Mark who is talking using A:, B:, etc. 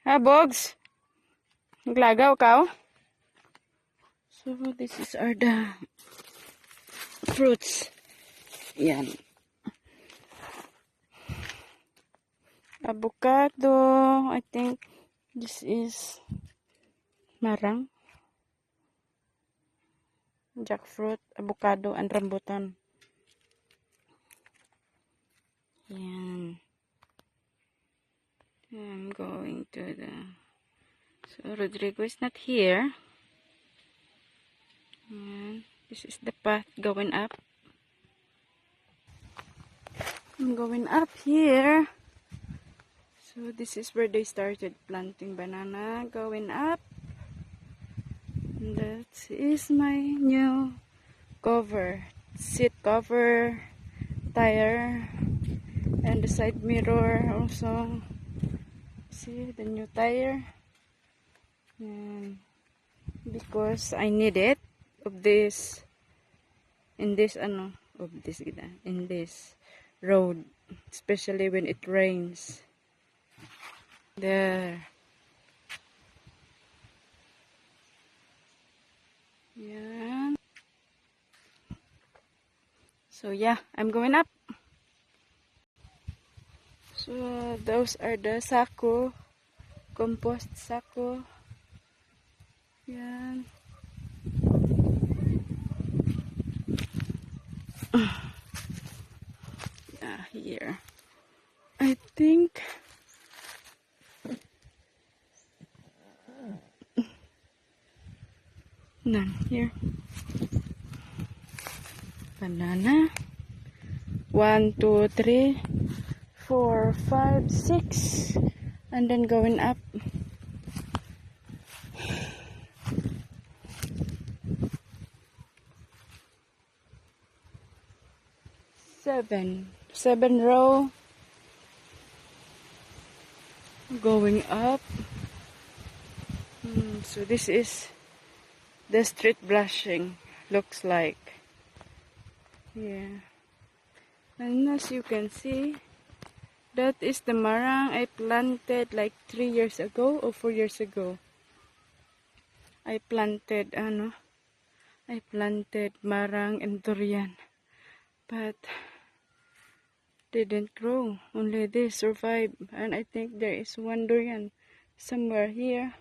A: Ha, Bogs? Naglagaw ka, oh? So, this is the fruits. Yan. Avocado. I think this is marang. Jackfruit, avocado, and rambutan. Yan. I'm going to the... So, Rodrigo is not here. Yan. This is the path going up. I'm going up here. So, this is where they started planting banana. Going up. And that is my new cover. Seat cover, tire, and the side mirror also. See the new tire. And because I need it of this in this road, especially when it rains. There. Yeah. So yeah, I'm going up. So those are the sako, compost sako. Yan. Yeah, here. I think none here. Banana. 1, 2, 3, 4, 5, 6, and then going up. Seven row going up. So this is the street blushing looks like. Yeah, and as you can see, that is the marang I planted like 3 years ago or 4 years ago. I planted marang and durian, but didn't grow. Only this survived, and I think there is one durian somewhere here.